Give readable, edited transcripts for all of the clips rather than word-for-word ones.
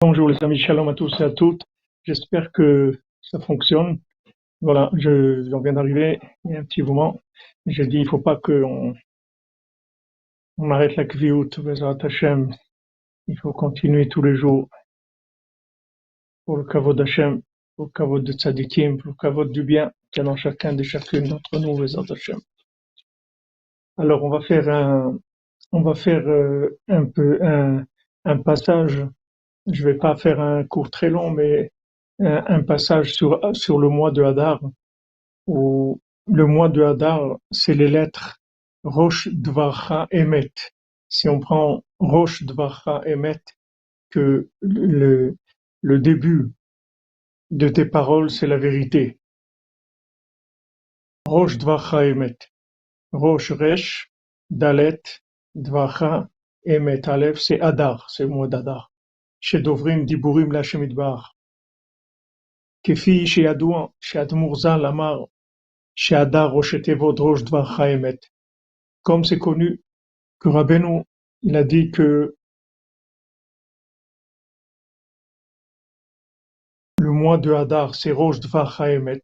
Bonjour les amis, shalom à tous et à toutes. J'espère que ça fonctionne. Voilà, j'en viens d'arriver il y a un petit moment. J'ai dit il faut pas on arrête la kviout, Bezrat Hashem. Il faut continuer tous les jours pour le kavod d'Hashem, pour le kavod de Tzadikim, pour le kavod du bien qu'il y a dans chacun et chacune d'entre nous, Bezrat Hashem. Alors on va faire un peu un passage. Je vais pas faire un cours très long, mais un passage sur le mois de Hadar. Où le mois de Hadar, c'est les lettres Rosh Dvarcha Emet. Si on prend Rosh Dvarcha Emet, que le début de tes paroles, c'est la vérité. Rosh Dvarcha Emet. Rosh Resh, Dalet, Dvarcha Emet. Aleph, c'est Hadar, c'est le mois d'Hadar. Chez Dovrim, Diburim, Lachem Idbar. Kefi, chez Yadouan, chez Admourzal, Amar, chez Hadar, Rosh Tevod, Rosh Dvarcha Emet. Comme c'est connu que Rabbeinu, il a dit que le mois de Hadar, c'est Rosh Dvar HaEmet.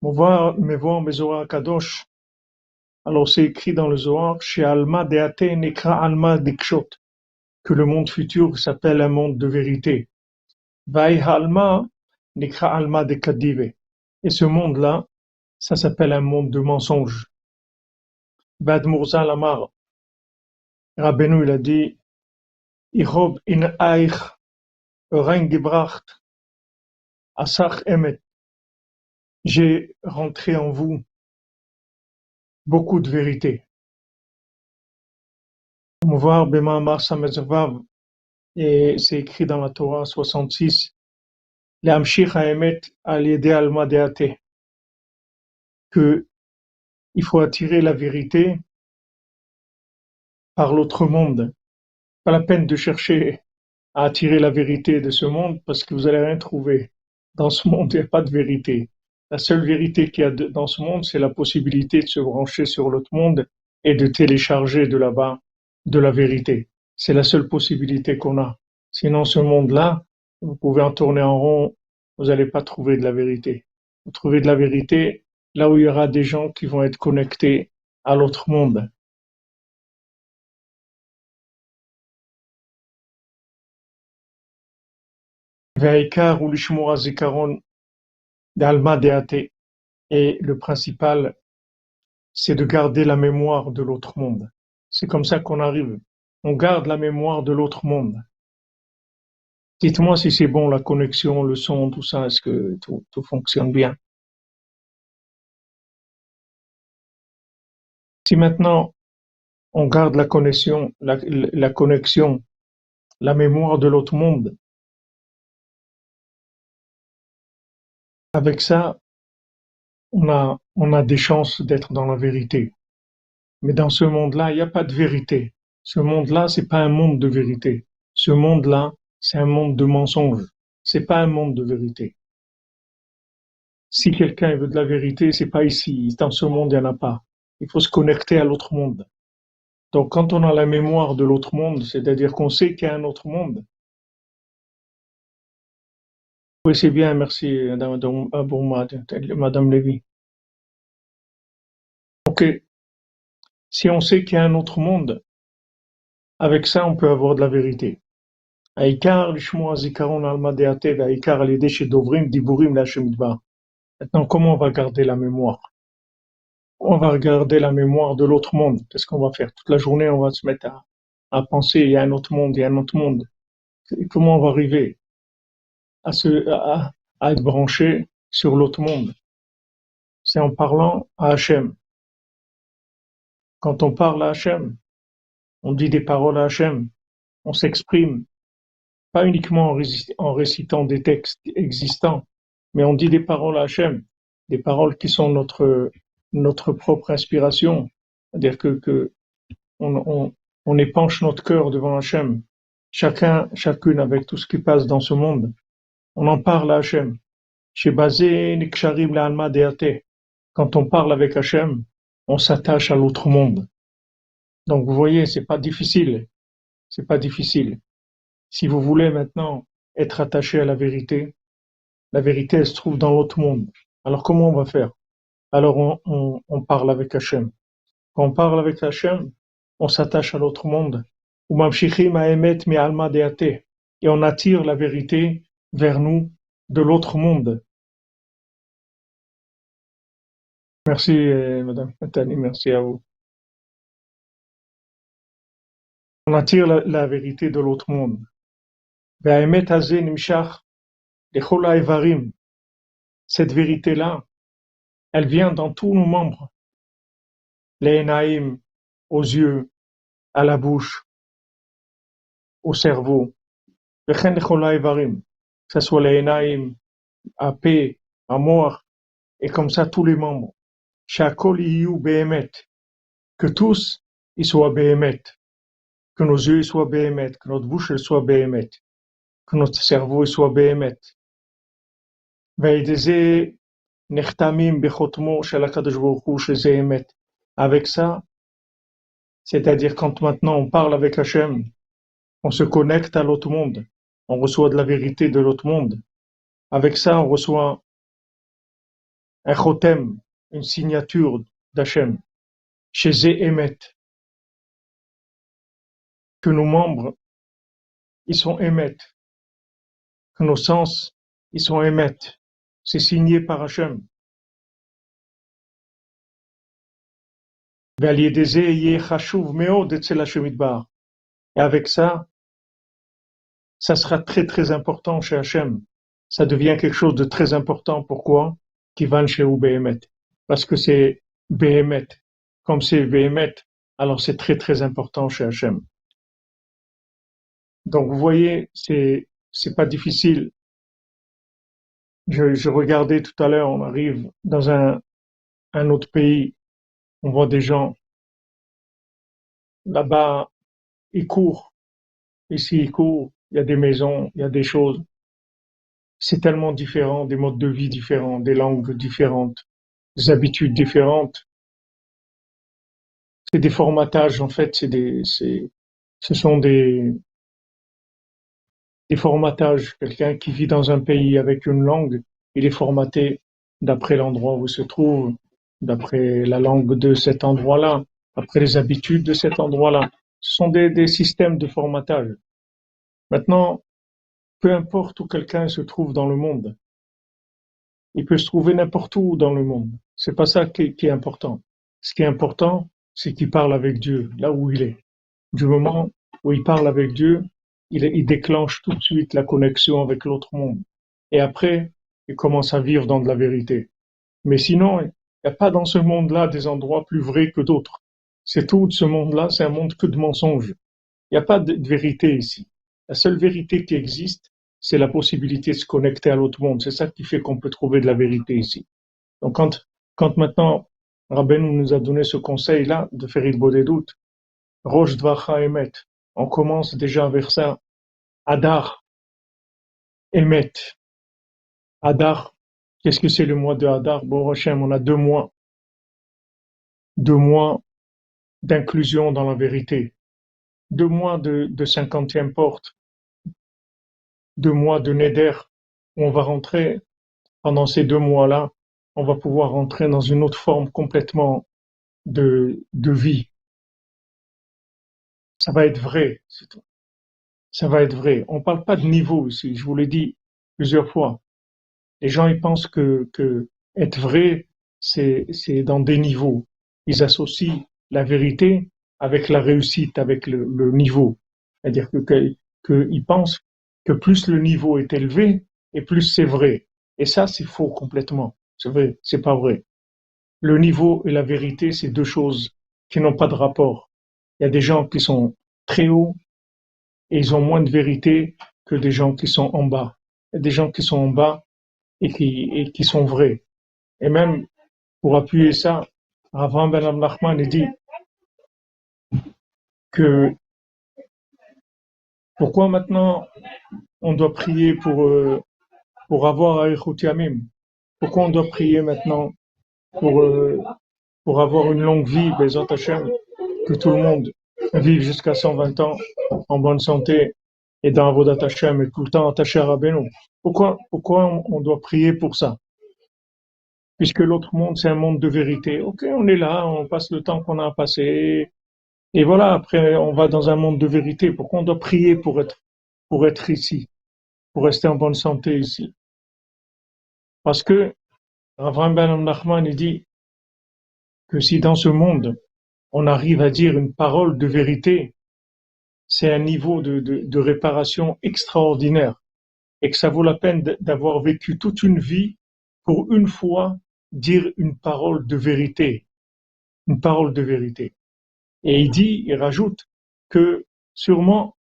Mevoir Mezohar Kadosh. Alors c'est écrit dans le Zohar, chez Alma Deate Nekra Alma Dikshot, que le monde futur s'appelle un monde de vérité. Vai Alma Nekra Alma Dekadive. Et ce monde-là, ça s'appelle un monde de mensonges. Bad Murzal Amar. Rabbeinu, il a dit, Irob in Aich, Rein Gebracht, Asach Emet. J'ai rentré en vous beaucoup de vérité. On va voir Bema'amar Samezvav, et c'est écrit dans la Torah 66, Le'amshich ha'emet al yedei alma de'ate, que il faut attirer la vérité par l'autre monde. Pas la peine de chercher à attirer la vérité de ce monde parce que vous allez rien trouver. Dans ce monde, il n'y a pas de vérité. La seule vérité qu'il y a dans ce monde, c'est la possibilité de se brancher sur l'autre monde et de télécharger de là-bas de la vérité. C'est la seule possibilité qu'on a. Sinon, ce monde-là, vous pouvez en tourner en rond, vous n'allez pas trouver de la vérité. Vous trouvez de la vérité là où il y aura des gens qui vont être connectés à l'autre monde. Ve'aikar ou l'ishmor hazikaron d'alma deate. Et le principal, c'est de garder la mémoire de l'autre monde. C'est comme ça qu'on arrive. On garde la mémoire de l'autre monde. Dites-moi si c'est bon la connexion, le son, tout ça, est-ce que tout fonctionne bien? Si maintenant on garde la connexion, la connexion, la mémoire de l'autre monde, avec ça, on a des chances d'être dans la vérité. Mais dans ce monde-là, il n'y a pas de vérité. Ce monde-là, c'est pas un monde de vérité. Ce monde-là, c'est un monde de mensonges. C'est pas un monde de vérité. Si quelqu'un veut de la vérité, c'est pas ici. Dans ce monde, il n'y en a pas. Il faut se connecter à l'autre monde. Donc, quand on a la mémoire de l'autre monde, c'est-à-dire qu'on sait qu'il y a un autre monde. Oui, c'est bien, merci, Madame Lévy. Ok. Si on sait qu'il y a un autre monde, avec ça, on peut avoir de la vérité. Maintenant, comment on va garder la mémoire? On va regarder la mémoire de l'autre monde. Qu'est-ce qu'on va faire? Toute la journée, on va se mettre à penser, il y a un autre monde, il y a un autre monde. Et comment on va arriver à être branché sur l'autre monde? C'est en parlant à Hachem. Quand on parle à Hachem, on dit des paroles à Hachem, on s'exprime, pas uniquement en récitant des textes existants, mais on dit des paroles à Hachem, des paroles qui sont notre propre inspiration. C'est-à-dire que on épanche notre cœur devant Hachem. Chacune avec tout ce qui passe dans ce monde. On en parle à Hachem. Chez Bazé, Niksharim, la Alma Deate. Quand on parle avec Hachem, on s'attache à l'autre monde. Donc vous voyez, c'est pas difficile. C'est pas difficile. Si vous voulez maintenant être attaché à la vérité elle se trouve dans l'autre monde. Alors comment on va faire? Alors on parle avec Hachem. Quand on parle avec Hachem, on s'attache à l'autre monde. Umamshichim ha'emet mi'alma de'ateh. Et on attire la vérité vers nous de l'autre monde. Merci, Madame Nathalie, merci à vous. On attire la vérité de l'autre monde. Ve'ha'emet hazeh nimshach lechol ha'evarim. Cette vérité-là, elle vient dans tous nos membres. Les enaïm, aux yeux, à la bouche, au cerveau. Vechen lechol ha'evarim. Que ce soit les enaïm, à paix, à mort, et comme ça tous les membres. Shakol yiyu behemet. Que tous, ils soient behemet. Que nos yeux soient behemet. Que notre bouche soit behemet. Que notre cerveau soit behemet. Ve'edeze nechtamim bechotmo shel HaKadosh Baruch Hu sheze emet. Avec ça, c'est-à-dire quand maintenant on parle avec Hachem, on se connecte à l'autre monde. On reçoit de la vérité de l'autre monde. Avec ça, on reçoit un chotem, une signature d'Hachem. Sheze emet. Que nos membres, ils sont émet. Que nos sens, ils sont émet. C'est signé par Hachem. Et avec ça, ça sera très très important chez Hachem. Ça devient quelque chose de très important. Pourquoi? Kivan shehu behemet. Parce que c'est behemet. Comme c'est behemet, alors c'est très très important chez Hachem. Donc vous voyez, c'est pas difficile. Je regardais tout à l'heure, on arrive dans un autre pays, on voit des gens là-bas, ils courent, ici ils courent, il y a des maisons, il y a des choses. C'est tellement différent, des modes de vie différents, des langues différentes, des habitudes différentes. C'est des formatages, en fait, ce sont des formatages. Quelqu'un qui vit dans un pays avec une langue, il est formaté d'après l'endroit où il se trouve, d'après la langue de cet endroit-là, après les habitudes de cet endroit-là. Ce sont des systèmes de formatage. Maintenant, peu importe où quelqu'un se trouve dans le monde, il peut se trouver n'importe où dans le monde. C'est pas ça qui est important. Ce qui est important, c'est qu'il parle avec Dieu, là où il est. Du moment où il parle avec Dieu, il déclenche tout de suite la connexion avec l'autre monde. Et après, il commence à vivre dans de la vérité. Mais sinon, il n'y a pas dans ce monde-là des endroits plus vrais que d'autres. C'est tout, ce monde-là, c'est un monde que de mensonges. Il n'y a pas de vérité ici. La seule vérité qui existe, c'est la possibilité de se connecter à l'autre monde. C'est ça qui fait qu'on peut trouver de la vérité ici. Donc quand maintenant, Rabbeinu nous a donné ce conseil-là de faire il Bodedout, Rosh Dvacha Emet, on commence déjà vers ça. Adar, Emet. Adar, qu'est-ce que c'est le mois de Adar? Bon, Hachem, on a 2 mois. 2 mois d'inclusion dans la vérité. 2 mois de 50e porte. 2 mois de Neder, où on va rentrer, pendant ces 2 mois-là, on va pouvoir rentrer dans une autre forme complètement de vie. Ça va être vrai, c'est tout. Ça va être vrai. On parle pas de niveau ici, je vous l'ai dit plusieurs fois. Les gens, ils pensent que être vrai, c'est dans des niveaux. Ils associent la vérité avec la réussite, avec le niveau. C'est-à-dire qu'ils pensent que plus le niveau est élevé, et plus c'est vrai. Et ça, c'est faux complètement. C'est vrai, c'est pas vrai. Le niveau et la vérité, c'est deux choses qui n'ont pas de rapport. Il y a des gens qui sont très hauts et ils ont moins de vérité que des gens qui sont en bas. Il y a des gens qui sont en bas et qui sont vrais. Et même pour appuyer ça, Avraham ben Nachman dit que pourquoi maintenant on doit prier pour avoir Arichut Yamim? Pourquoi on doit prier maintenant pour avoir une longue vie, Bezat Hashem, que tout le monde vive jusqu'à 120 ans en bonne santé et dans Avodat Hashem et tout le temps attaché à Rabbeinu. Pourquoi on doit prier pour ça? Puisque l'autre monde, c'est un monde de vérité. Ok, on est là, on passe le temps qu'on a à passer. Et voilà, après, on va dans un monde de vérité. Pourquoi on doit prier pour être ici, pour rester en bonne santé ici? Parce que Avraham Ben Nachman, il dit que si dans ce monde, on arrive à dire une parole de vérité, c'est un niveau de réparation extraordinaire. Et que ça vaut la peine d'avoir vécu toute une vie pour une fois dire une parole de vérité. Une parole de vérité. Et il rajoute que sûrement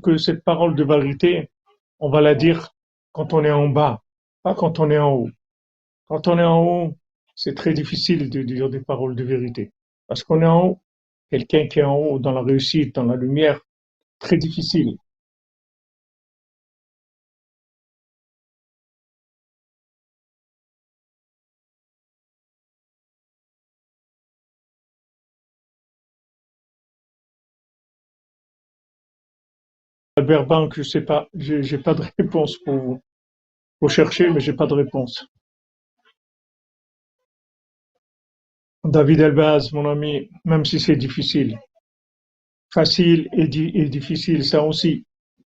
que cette parole de vérité, on va la dire quand on est en bas, pas quand on est en haut. Quand on est en haut, c'est très difficile de dire des paroles de vérité. Parce qu'on est en haut, quelqu'un qui est en haut, dans la réussite, dans la lumière, très difficile. Albert Bank, je sais pas, j'ai pas de réponse pour vous. Faut chercher, mais j'ai pas de réponse. David Elbaz, mon ami, même si c'est difficile, facile et difficile, ça aussi.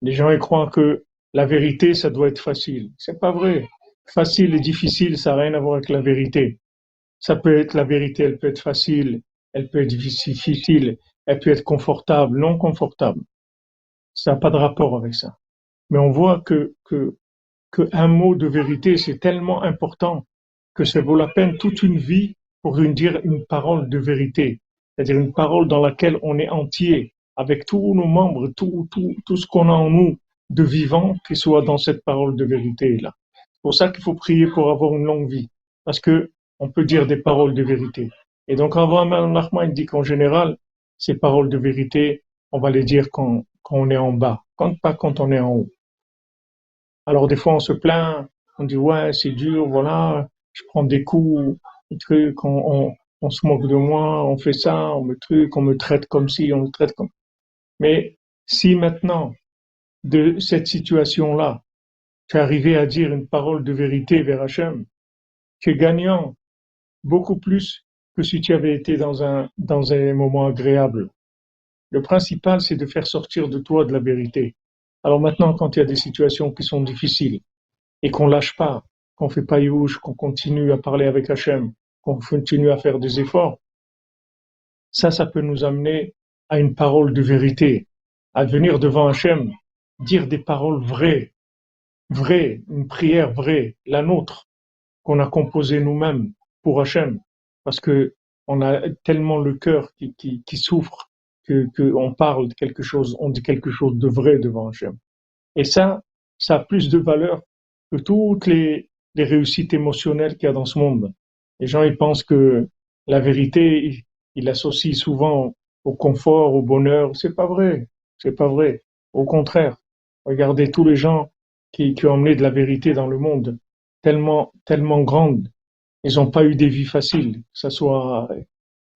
Les gens ils croient que la vérité, ça doit être facile. C'est pas vrai. Facile et difficile, ça n'a rien à voir avec la vérité. Ça peut être la vérité, elle peut être facile, elle peut être difficile, elle peut être confortable, non confortable. Ça n'a pas de rapport avec ça. Mais on voit qu'un mot de vérité, c'est tellement important que ça vaut la peine toute une vie pour dire une parole de vérité. C'est-à-dire une parole dans laquelle on est entier, avec tous nos membres, tout ce qu'on a en nous de vivant, qui soit dans cette parole de vérité-là. C'est pour ça qu'il faut prier pour avoir une longue vie. Parce que on peut dire des paroles de vérité. Et donc, Avraham Nachman dit qu'en général, ces paroles de vérité, on va les dire quand on est en bas, pas quand on est en haut. Alors des fois on se plaint, on dit ouais c'est dur, voilà, je prends des coups, des trucs, on se moque de moi, on fait ça, on me traite comme ci, on me traite comme. Mais si maintenant de cette situation-là, tu es arrivé à dire une parole de vérité vers Hachem, tu es gagnant beaucoup plus que si tu avais été dans un moment agréable. Le principal, c'est de faire sortir de toi de la vérité. Alors maintenant, quand il y a des situations qui sont difficiles, et qu'on lâche pas, qu'on fait pas youch, qu'on continue à parler avec Hachem, qu'on continue à faire des efforts, ça peut nous amener à une parole de vérité, à venir devant Hachem, dire des paroles vraies, une prière vraie, la nôtre, qu'on a composée nous-mêmes pour Hachem, parce que on a tellement le cœur qui souffre que on parle de quelque chose, on dit quelque chose de vrai devant Hachem. Et ça a plus de valeur que toutes les réussites émotionnelles qu'il y a dans ce monde. Les gens, ils pensent que la vérité, ils l'associent souvent au confort, au bonheur. C'est pas vrai. C'est pas vrai. Au contraire. Regardez tous les gens qui ont amené de la vérité dans le monde, tellement grande. Ils n'ont pas eu des vies faciles, que ce soit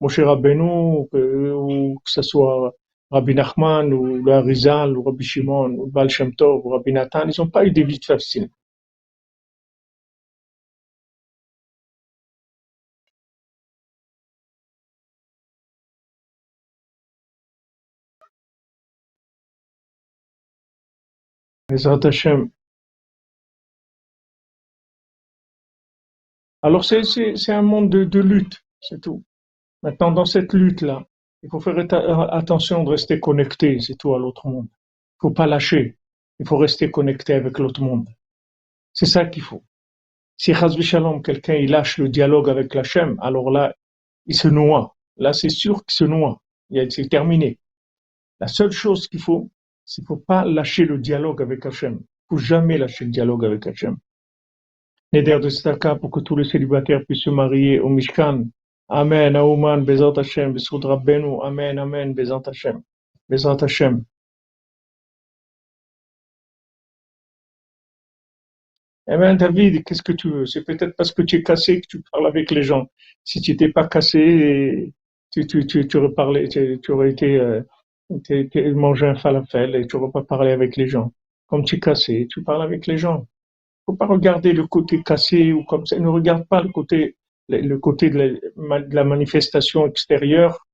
Moshe Rabbeinu, ou que ce soit Rabbi Nachman, ou le Harizal, ou Rabbi Shimon, ou Baal Shem Tov, ou Rabbi Nathan, ils n'ont pas eu des vies faciles. Bezrat Hashem. Alors c'est un monde de lutte, c'est tout. Maintenant, dans cette lutte-là, il faut faire attention de rester connecté, c'est tout, à l'autre monde. Il faut pas lâcher. Il faut rester connecté avec l'autre monde. C'est ça qu'il faut. Si Chas v'Shalom, quelqu'un il lâche le dialogue avec l'Hachem, alors là, il se noie. Là, c'est sûr qu'il se noie. C'est terminé. La seule chose qu'il faut, c'est qu'il ne faut pas lâcher le dialogue avec Hachem. Il ne faut jamais lâcher le dialogue avec Hachem. Neder de Tzedaka pour que tous les célibataires puissent se marier au Mishkan. Amen, Aouman, Bezat Hashem, Bessoud Rabbeinu, Amen, Amen, Bezat Hashem. Bezat Hashem. Eh bien, David, qu'est-ce que tu veux? C'est peut-être parce que tu es cassé que tu parles avec les gens. Si tu n'étais pas cassé, tu aurais parlé, tu aurais été, manger un falafel et tu n'aurais pas parlé avec les gens. Comme tu es cassé, tu parles avec les gens. Faut pas regarder le côté cassé ou comme ça. Ne regarde pas le côté de la manifestation extérieure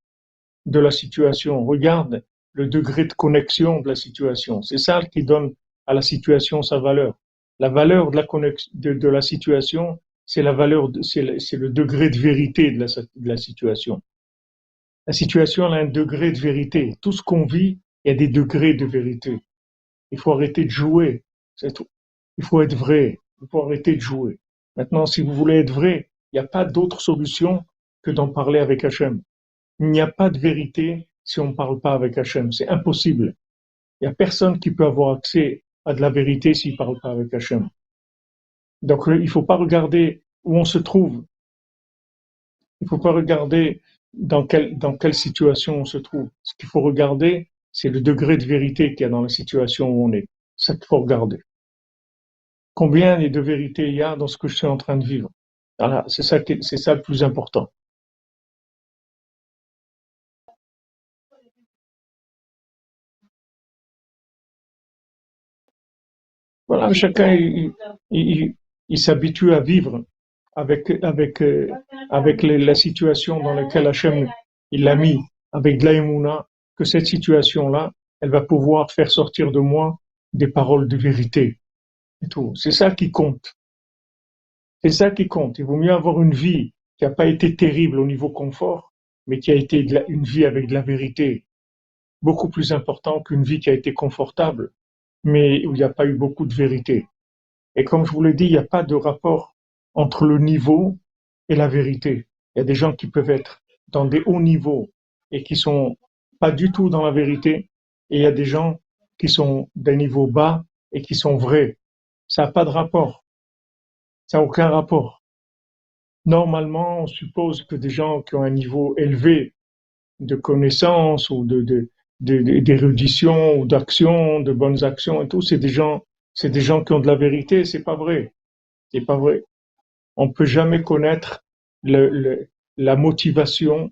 de la situation. Regarde le degré de connexion de la situation. C'est ça qui donne à la situation sa valeur. La valeur de la connexion, de la situation, c'est la valeur, c'est le degré de vérité de la situation. La situation a un degré de vérité. Tout ce qu'on vit, il y a des degrés de vérité. Il faut arrêter de jouer. C'est tout. Il faut être vrai. Il faut arrêter de jouer. Maintenant, si vous voulez être vrai, il n'y a pas d'autre solution que d'en parler avec Hachem. Il n'y a pas de vérité si on ne parle pas avec Hachem. C'est impossible. Il n'y a personne qui peut avoir accès à de la vérité s'il ne parle pas avec Hachem. Donc, il ne faut pas regarder où on se trouve. Il ne faut pas regarder dans quelle situation on se trouve. Ce qu'il faut regarder, c'est le degré de vérité qu'il y a dans la situation où on est. C'est ça qu'il faut regarder. Combien de vérité il y a dans ce que je suis en train de vivre. Voilà, c'est ça le plus important. Voilà, chacun il s'habitue à vivre avec la situation dans laquelle Hachem il l'a mis, avec de l'aïmouna, que cette situation-là, elle va pouvoir faire sortir de moi des paroles de vérité et tout. C'est ça qui compte. C'est ça qui compte. Il vaut mieux avoir une vie qui n'a pas été terrible au niveau confort, mais qui a été une vie avec de la vérité, beaucoup plus important qu'une vie qui a été confortable, mais où il n'y a pas eu beaucoup de vérité. Et comme je vous l'ai dit, il n'y a pas de rapport entre le niveau et la vérité. Il y a des gens qui peuvent être dans des hauts niveaux et qui sont pas du tout dans la vérité, et il y a des gens qui sont d'un niveau bas et qui sont vrais. Ça n'a pas de rapport. Ça n'a aucun rapport. Normalement, on suppose que des gens qui ont un niveau élevé de connaissance ou d'érudition ou d'action, de bonnes actions et tout, c'est des gens qui ont de la vérité. C'est pas vrai. C'est pas vrai. On peut jamais connaître la motivation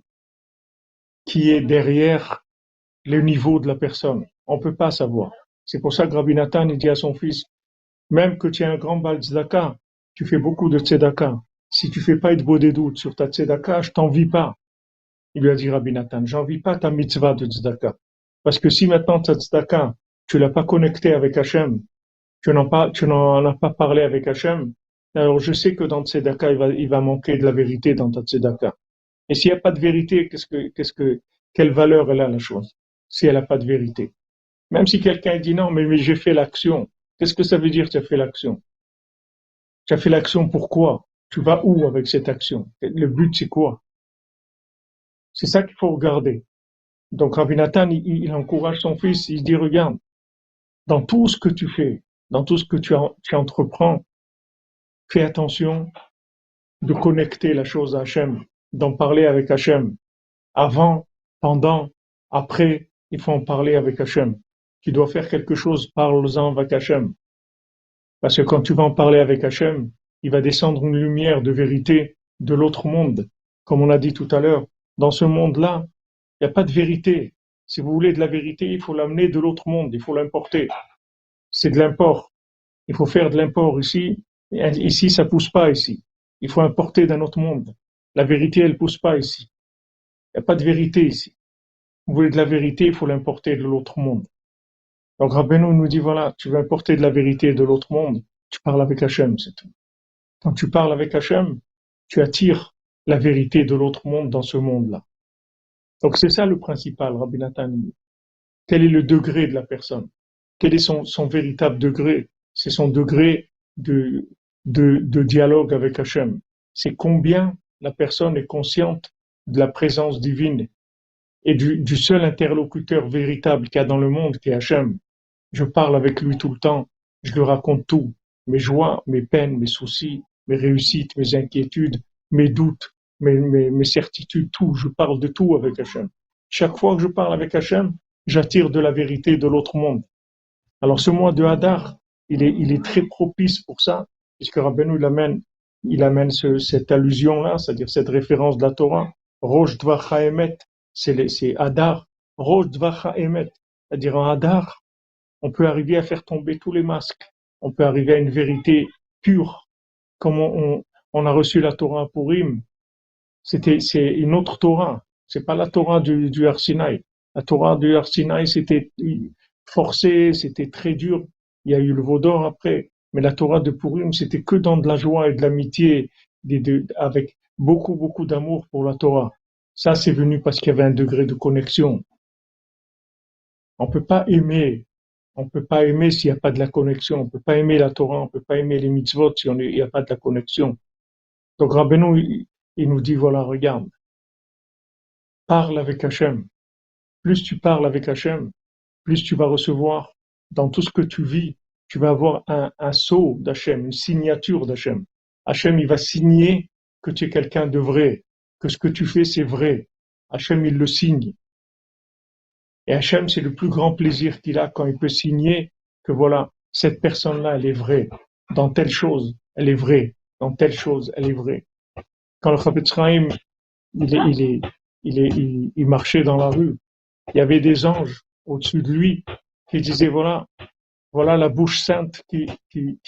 qui est derrière le niveau de la personne. On peut pas savoir. C'est pour ça que Rabbi Nathan il dit à son fils, même que tu es un grand bal tzedaka, tu fais beaucoup de tzedaka. Si tu fais pas de beau des doutes sur ta tzedaka, je t'envie pas. Il lui a dit Rabbi Nathan, j'envie pas ta mitzvah de tzedaka. Parce que si maintenant ta tzedaka, tu l'as pas connecté avec Hachem, tu n'en as pas parlé avec Hachem, alors je sais que dans tzedaka, il va manquer de la vérité dans ta tzedaka. Et s'il n'y a pas de vérité, quelle valeur elle a la chose? Si elle n'a pas de vérité. Même si quelqu'un dit non, mais j'ai fait l'action. Qu'est-ce que ça veut dire tu as fait l'action? Tu as fait l'action pourquoi? Tu vas où avec cette action? Le but c'est quoi? C'est ça qu'il faut regarder. Donc Rabbi Nathan, il encourage son fils, il dit regarde, dans tout ce que tu fais, dans tout ce que tu entreprends, fais attention de connecter la chose à Hachem, d'en parler avec Hachem. Avant, pendant, après, il faut en parler avec Hachem. Tu dois faire quelque chose, parle-en avec Hachem. Parce que quand tu vas en parler avec Hachem, il va descendre une lumière de vérité de l'autre monde. Comme on a dit tout à l'heure, dans ce monde-là, il n'y a pas de vérité. Si vous voulez de la vérité, il faut l'amener de l'autre monde, il faut l'importer. C'est de l'import. Il faut faire de l'import ici. Ici, ça pousse pas ici. Il faut importer d'un autre monde. La vérité, elle pousse pas ici. Il n'y a pas de vérité ici. Vous voulez de la vérité, il faut l'importer de l'autre monde. Donc Rabbeinu nous dit, voilà, tu veux importer de la vérité de l'autre monde, tu parles avec Hachem, c'est tout. Quand tu parles avec Hachem, tu attires la vérité de l'autre monde dans ce monde-là. Donc c'est ça le principal, Rabbi Nathan. Quel est le degré de la personne? Quel est son véritable degré? C'est son degré de dialogue avec Hachem. C'est combien la personne est consciente de la présence divine et du seul interlocuteur véritable qu'il y a dans le monde, qui est Hachem. Je parle avec lui tout le temps, je lui raconte tout, mes joies, mes peines, mes soucis, mes réussites, mes inquiétudes, mes doutes, mes certitudes, tout. Je parle de tout avec Hachem. Chaque fois que je parle avec Hachem, j'attire de la vérité de l'autre monde. Alors ce mois de Hadar, il est très propice pour ça, puisque Rabbeinu il amène cette allusion-là, c'est-à-dire cette référence de la Torah, Rosh Dvar Haemet, c'est Hadar. Rosh Dvar Haemet. C'est-à-dire en Hadar, on peut arriver à faire tomber tous les masques. On peut arriver à une vérité pure. Comme on a reçu la Torah pour Purim, c'est une autre Torah. C'est pas la Torah du Har Sinaï. La Torah du Har Sinaï, c'était forcé, c'était très dur. Il y a eu le Vaudor après. Mais la Torah de Purim, c'était que dans de la joie et de l'amitié, avec beaucoup, beaucoup d'amour pour la Torah. Ça, c'est venu parce qu'il y avait un degré de connexion. On peut pas aimer. On peut pas aimer s'il n'y a pas de la connexion. On peut pas aimer la Torah, on peut pas aimer les mitzvot s'il n'y a pas de la connexion. Donc Rabbeinu, il nous dit, voilà, regarde, parle avec Hachem. Plus tu parles avec Hachem, plus tu vas recevoir dans tout ce que tu vis, tu vas avoir un sceau d'Hachem, une signature d'Hachem. Hachem, il va signer que tu es quelqu'un de vrai, que ce que tu fais, c'est vrai. Hachem, il le signe. Et Hachem, c'est le plus grand plaisir qu'il a quand il peut signer que voilà, cette personne-là, elle est vraie. Dans telle chose, elle est vraie. Dans telle chose, elle est vraie. Quand le Chafetz Chaim, il marchait dans la rue, il y avait des anges au-dessus de lui qui disaient voilà la bouche sainte qui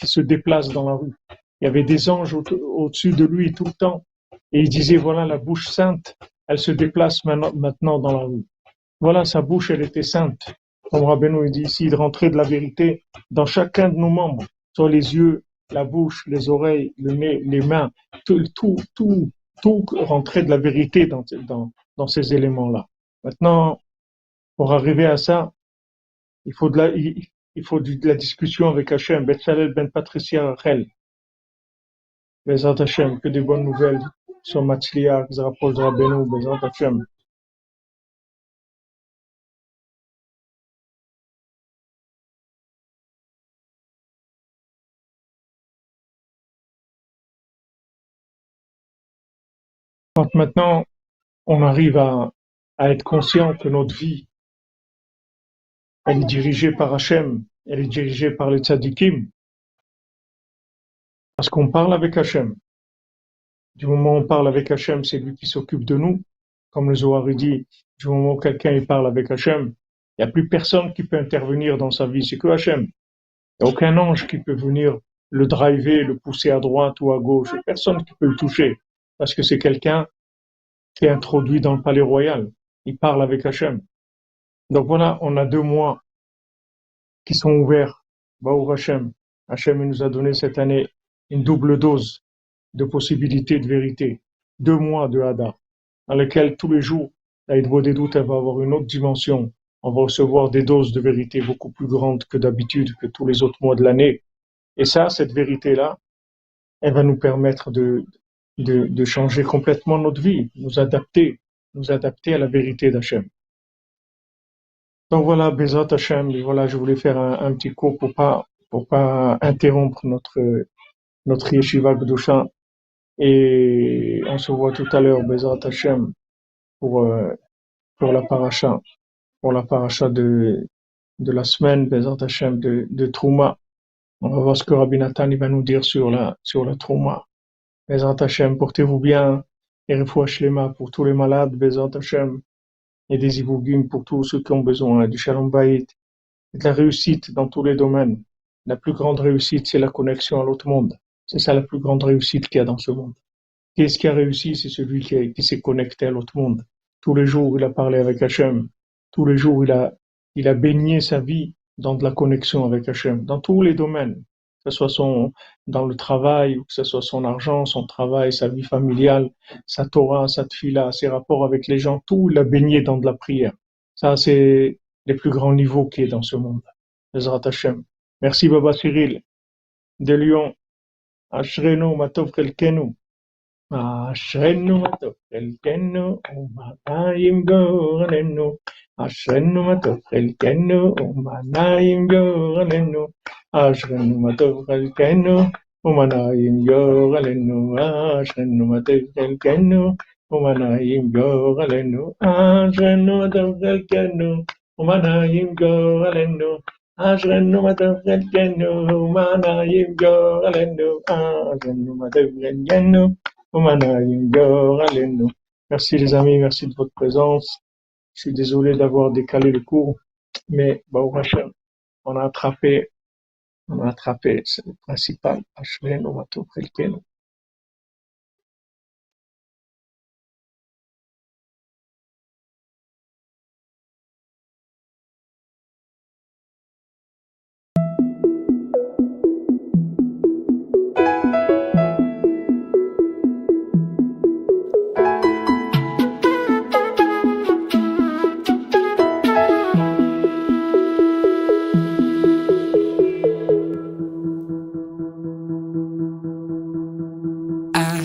se déplace dans la rue. Il y avait des anges au-dessus de lui tout le temps. Et il disait voilà la bouche sainte, elle se déplace maintenant dans la rue. Voilà, sa bouche, elle était sainte. Comme Rabbeinu dit ici, il rentrait de la vérité dans chacun de nos membres, soit les yeux, la bouche, les oreilles, le nez, les mains, tout rentrait de la vérité dans ces éléments-là. Maintenant, pour arriver à ça, il faut de la discussion avec Hachem, Betzalel ben Patricia Rachel, Bezrat Hachem, que des bonnes nouvelles sur Matzliach, qui se rapproche de Rabbeinu, Bezrat Hachem. Quand maintenant on arrive à être conscient que notre vie, elle est dirigée par Hachem, elle est dirigée par les tzadikim, parce qu'on parle avec Hachem. Du moment où on parle avec Hachem, c'est lui qui s'occupe de nous. Comme le Zohar dit, du moment où quelqu'un parle avec Hachem, il n'y a plus personne qui peut intervenir dans sa vie, c'est que Hachem. Il n'y a aucun ange qui peut venir le driver, le pousser à droite ou à gauche. Il n'y a personne qui peut le toucher, parce que c'est quelqu'un qui est introduit dans le palais royal. Il parle avec Hachem. Donc voilà, on a 2 mois qui sont ouverts. Baou Hachem. Hachem nous a donné cette année une double dose de possibilités de vérité. 2 mois de Hadar, dans lesquels tous les jours, la Hidbo des doutes, elle va avoir une autre dimension. On va recevoir des doses de vérité beaucoup plus grandes que d'habitude, que tous les autres mois de l'année. Et ça, cette vérité-là, elle va nous permettre de changer complètement notre vie, nous adapter à la vérité d'Hachem. Donc voilà, Bezrat Hachem, et voilà, je voulais faire un petit cours pour pas interrompre notre Yeshiva Gdusha. Et on se voit tout à l'heure, Bezrat Hachem, pour la paracha, de la semaine, Bezrat Hachem, de Trouma. On va voir ce que Rabbi Nathan il va nous dire sur la Trouma. Bezrat Hachem, portez-vous bien, et refoua shlema pour tous les malades, Bezrat Hachem, et des ivougim pour tous ceux qui ont besoin, du shalom bayit, et de la réussite dans tous les domaines. La plus grande réussite, c'est la connexion à l'autre monde. C'est ça la plus grande réussite qu'il y a dans ce monde. Qu'est-ce qui a réussi? C'est celui qui s'est connecté à l'autre monde. Tous les jours, il a parlé avec Hachem. Tous les jours, il a baigné sa vie dans de la connexion avec Hachem, dans tous les domaines. Que ce soit dans le travail, ou que ce soit son argent, son travail, sa vie familiale, sa Torah, sa tfila, ses rapports avec les gens, tout, il a baigné dans de la prière. Ça, c'est les plus grands niveaux qu'il y a dans ce monde. Bezrat Hachem. Merci Baba Cyril. De Lyon. Ashrenu matov chelkenu. אשרנו מה טוב חלקנו ומנעים גורלנו אשרנו מה טוב חלקנו ומנעים גורלנו אשרנו מה טוב חלקנו ומנעים גורלנו אשרנו מה טוב חלקנו ומנעים גורלנו אשרנו מה טוב חלקנו ומנעים גורלנו אשרנו מה טוב חלקנו ומנעים גורלנו אשרנו מה טוב חלקנו ומנעים גורלנו Merci les amis, merci de votre présence. Je suis désolé d'avoir décalé le cours, mais Baruch Hashem, on a attrapé, c'est le principal. Ashreinu ma tov chelkenu.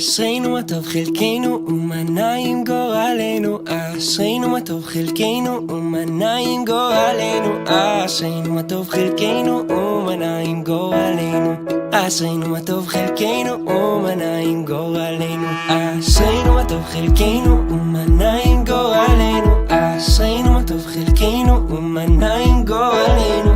אשרינו מה טוב חלקנו ומה נעים גורלנו, אשרינו מה טוב חלקנו ומה נעים גורלנו, אשרינו מה טוב חלקנו ומה נעים גורלנו, אשרינו מה טוב חלקנו ומה נעים גורלנו, אשרינו מה טוב חלקנו ומה נעים גורלנו, אשרינו מה טוב חלקנו ומה נעים גורלנו,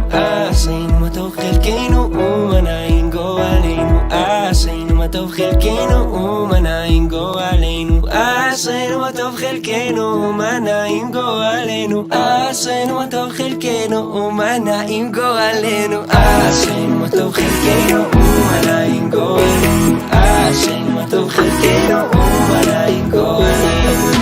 אשרינו מה טוב חלקנו ומה נעים גורלנו, אשרינו מה טוב חלקנו ומה נעים גורלנו, אשרינו מה טוב חלקנו ומה נעים גורלנו, אשרינו מה טוב חלקנו ומה נעים גורלנו, אשרינו מה טוב חלקנו ומה נעים גורלנו, אשרינו מה טוב חלקנו ומה נעים גורלנו.